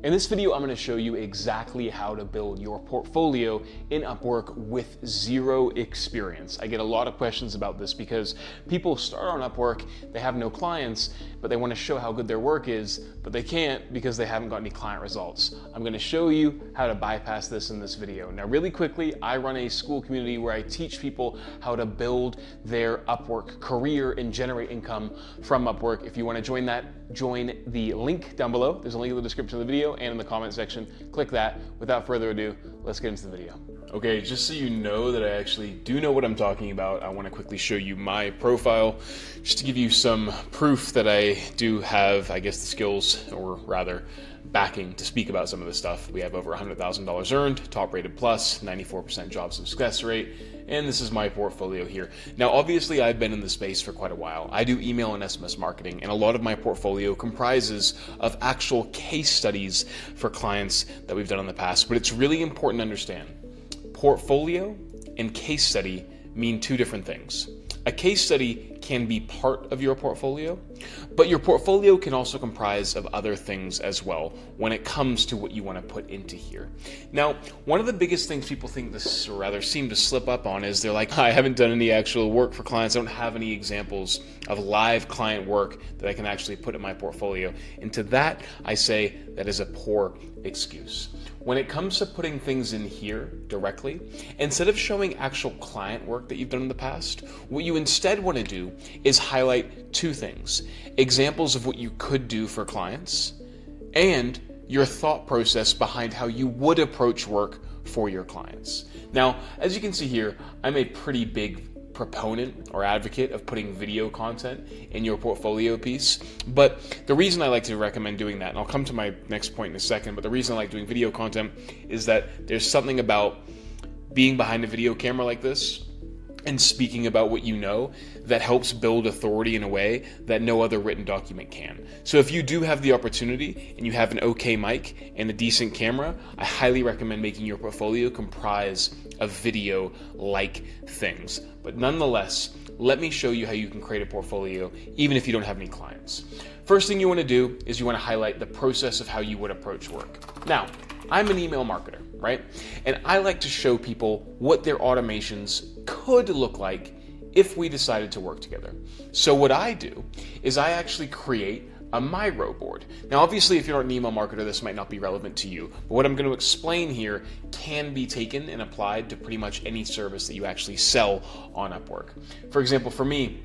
In this video, I'm going to show you exactly how to build your portfolio in Upwork with zero experience. I get a lot of questions about this because people start on Upwork, they have no clients, but they want to show how good their work is, but they can't because they haven't got any client results. I'm going to show you how to bypass this in this video. Now, really quickly, I run a school community where I teach people how to build their Upwork career and generate income from Upwork. If you want to join that, join the link down below. There's a link in the description of the video and in the comment section. Click that. Without further ado, let's get into the video. Okay, just so you know that I actually do know what I'm talking about, I want to quickly show you my profile just to give you some proof that I do have, I guess, the skills, or rather backing to speak about some of this stuff. We have over $100,000 earned, top rated plus, 94% job success rate, and this is my portfolio here. Now, obviously, I've been in the space for quite a while. I do email and SMS marketing, and a lot of my portfolio comprises of actual case studies for clients that we've done in the past. But it's really important to understand, portfolio and case study mean two different things. A case study can be part of your portfolio, but your portfolio can also comprise of other things as well when it comes to what you want to put into here. Now, one of the biggest things people think this, or rather seem to slip up on, is they're like, I haven't done any actual work for clients. I don't have any examples of live client work that I can actually put in my portfolio. And to that, I say that is a poor excuse. When it comes to putting things in here directly, instead of showing actual client work that you've done in the past, what you instead want to do is highlight two things: examples of what you could do for clients and your thought process behind how you would approach work for your clients. Now, as you can see here, I'm a pretty big proponent or advocate of putting video content in your portfolio piece. But the reason I like to recommend doing that, and I'll come to my next point in a second, but the reason I like doing video content is that there's something about being behind a video camera like this and speaking about what you know that helps build authority in a way that no other written document can. So if you do have the opportunity and you have an okay mic and a decent camera, I highly recommend making your portfolio comprise of video-like things. But nonetheless, let me show you how you can create a portfolio even if you don't have any clients. First thing you want to do is you want to highlight the process of how you would approach work. Now, I'm an email marketer, right? And I like to show people what their automations could look like if we decided to work together. So what I do is I actually create a Miro board. Now, obviously, if you're not an email marketer, this might not be relevant to you, but what I'm going to explain here can be taken and applied to pretty much any service that you actually sell on Upwork. For example, for me,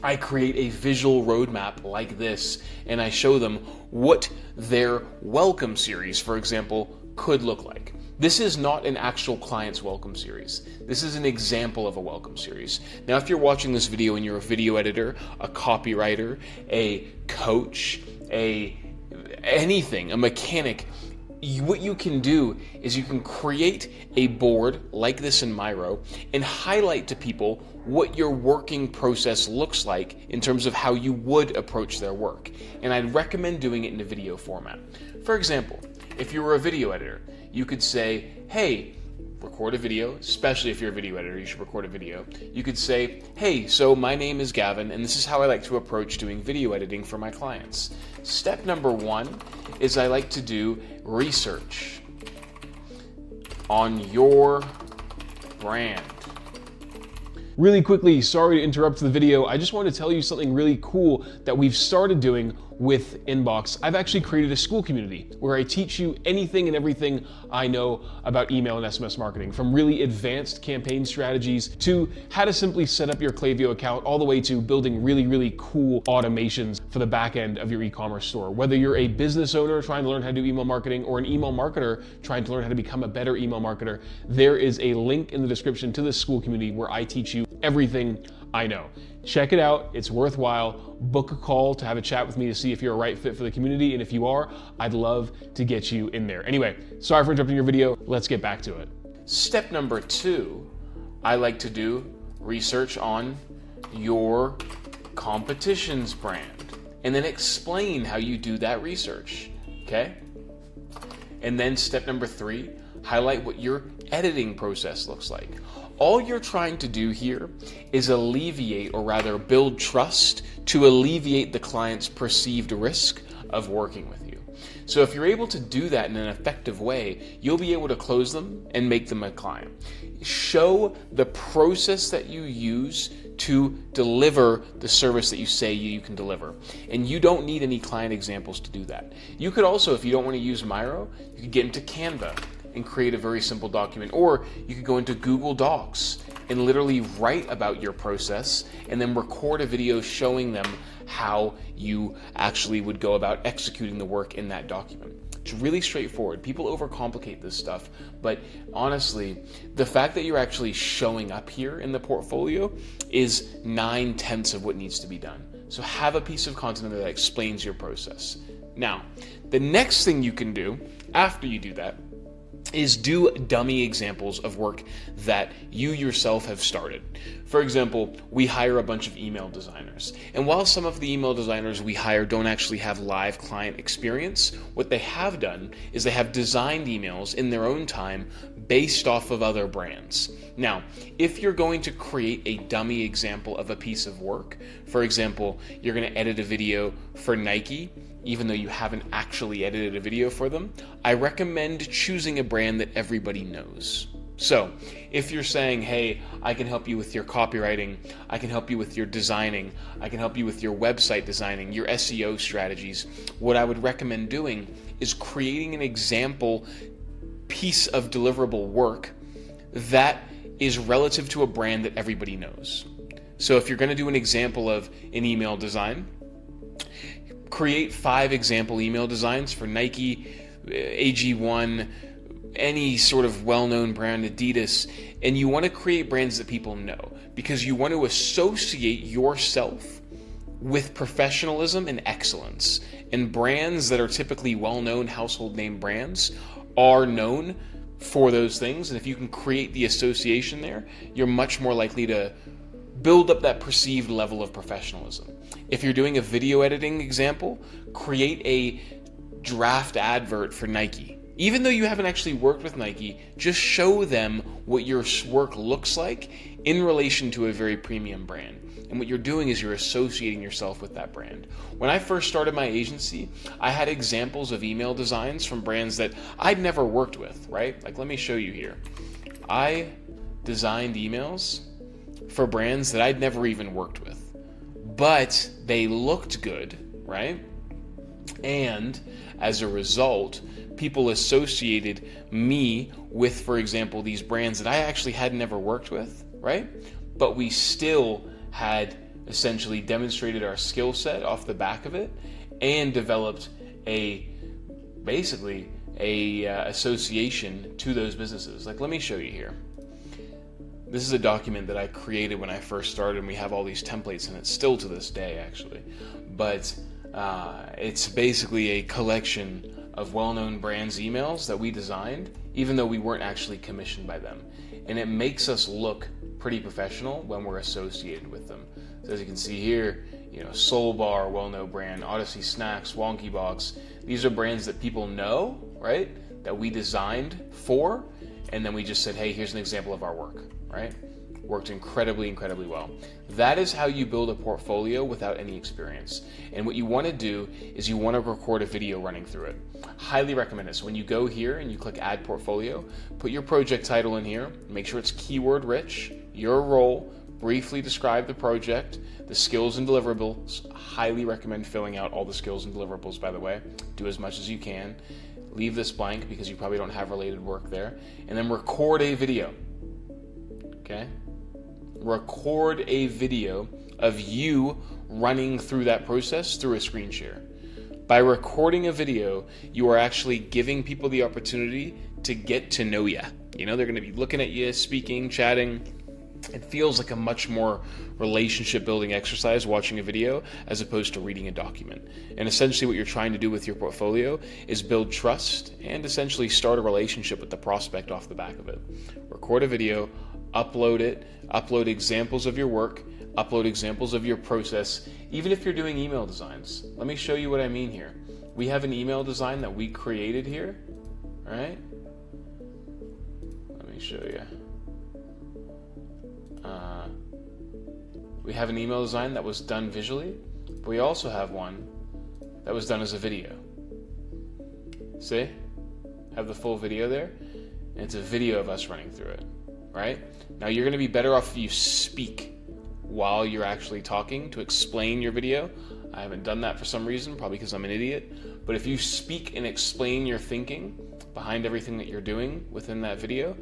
I create a visual roadmap like this, and I show them what their welcome series, for example, could look like. This is not an actual client's welcome series. This is an example of a welcome series. Now, if you're watching this video and you're a video editor, a copywriter, a coach, anything, a mechanic, what you can do is you can create a board like this in Miro and highlight to people what your working process looks like in terms of how you would approach their work. And I'd recommend doing it in a video format. For example, if you were a video editor, you could say, hey, record a video, especially if you're a video editor, you should record a video. You could say, hey, so my name is Gavin, and this is how I like to approach doing video editing for my clients. Step number one is I like to do research on your brand. Really quickly, sorry to interrupt the video. I just wanted to tell you something really cool that we've started doing with Inbox. I've actually created a school community where I teach you anything and everything I know about email and SMS marketing, from really advanced campaign strategies to how to simply set up your Klaviyo account, all the way to building really, really cool automations for the back end of your e-commerce store. Whether you're a business owner trying to learn how to do email marketing or an email marketer trying to learn how to become a better email marketer, there is a link in the description to this school community where I teach you everything I know. Check it out, it's worthwhile. Book a call to have a chat with me to see if you're a right fit for the community, and if you are, I'd love to get you in there. Anyway, sorry for interrupting your video, let's get back to it. Step number two, I like to do research on your competition's brand, and then explain how you do that research, okay? And then step number three, highlight what your editing process looks like. All you're trying to do here is alleviate, or rather build trust to alleviate the client's perceived risk of working with you. So if you're able to do that in an effective way, you'll be able to close them and make them a client. Show the process that you use to deliver the service that you say you can deliver. And you don't need any client examples to do that. You could also, if you don't want to use Miro, you could get into Canva and create a very simple document. Or you could go into Google Docs and literally write about your process and then record a video showing them how you actually would go about executing the work in that document. It's really straightforward. People overcomplicate this stuff, but honestly, the fact that you're actually showing up here in the portfolio is 9/10 of what needs to be done. So have a piece of content that explains your process. Now, the next thing you can do after you do that is do dummy examples of work that you yourself have started. For example, we hire a bunch of email designers. And while some of the email designers we hire don't actually have live client experience, what they have done is they have designed emails in their own time based off of other brands. Now, if you're going to create a dummy example of a piece of work, for example, you're going to edit a video for Nike, even though you haven't actually edited a video for them, I recommend choosing a brand that everybody knows. So if you're saying, hey, I can help you with your copywriting, I can help you with your designing, I can help you with your website designing, your SEO strategies, what I would recommend doing is creating an example piece of deliverable work that is relative to a brand that everybody knows. So if you're going to do an example of an email design, create 5 example email designs for Nike, AG1, any sort of well-known brand, Adidas, and you want to create brands that people know because you want to associate yourself with professionalism and excellence. And brands that are typically well-known household name brands are known for those things, and if you can create the association there, you're much more likely to build up that perceived level of professionalism. If you're doing a video editing example, create a draft advert for Nike. Even though you haven't actually worked with Nike, just show them what your work looks like in relation to a very premium brand. And what you're doing is you're associating yourself with that brand. When I first started my agency, I had examples of email designs from brands that I'd never worked with, right? Like, let me show you here. I designed emails for brands that I'd never even worked with, but they looked good, right? And as a result, people associated me with, for example, these brands that I actually had never worked with, right? But we still had essentially demonstrated our skill set off the back of it and developed basically a association to those businesses. Like, let me show you here. This is a document that I created when I first started, and we have all these templates in it still to this day, actually. But it's basically a collection of well-known brands' emails that we designed, even though we weren't actually commissioned by them. And it makes us look pretty professional when we're associated with them. So as you can see here, Soul Bar, well-known brand, Odyssey Snacks, Wonky Box. These are brands that people know, right? That we designed for, and then we just said, hey, here's an example of our work, right? Worked incredibly, incredibly well. That is how you build a portfolio without any experience. And what you want to do is you want to record a video running through it. Highly recommend it. So when you go here and you click Add Portfolio, put your project title in here, make sure it's keyword rich, your role, briefly describe the project, the skills and deliverables. Highly recommend filling out all the skills and deliverables, by the way. Do as much as you can. Leave this blank because you probably don't have related work there. And then record a video. Okay? Record a video of you running through that process through a screen share. By recording a video, you are actually giving people the opportunity to get to know you. They're going to be looking at you, speaking, chatting. It feels like a much more relationship building exercise watching a video as opposed to reading a document. And essentially what you're trying to do with your portfolio is build trust and essentially start a relationship with the prospect off the back of it. Record a video, upload it, upload examples of your work, upload examples of your process, even if you're doing email designs. Let me show you what I mean here. We have an email design that we created here, all right? Let me show you. We have an email design that was done visually, but we also have one that was done as a video. See? Have the full video there. And it's a video of us running through it, right? Now you're gonna be better off if you speak while you're actually talking to explain your video. I haven't done that for some reason, probably because I'm an idiot. But if you speak and explain your thinking behind everything that you're doing within that video,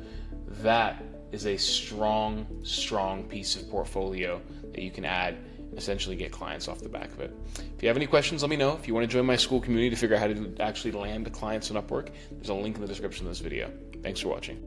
that is a strong, strong piece of portfolio that you can add and essentially get clients off the back of it. If you have any questions, let me know. If you want to join my school community to figure out how to actually land clients on Upwork, there's a link in the description of this video. Thanks for watching.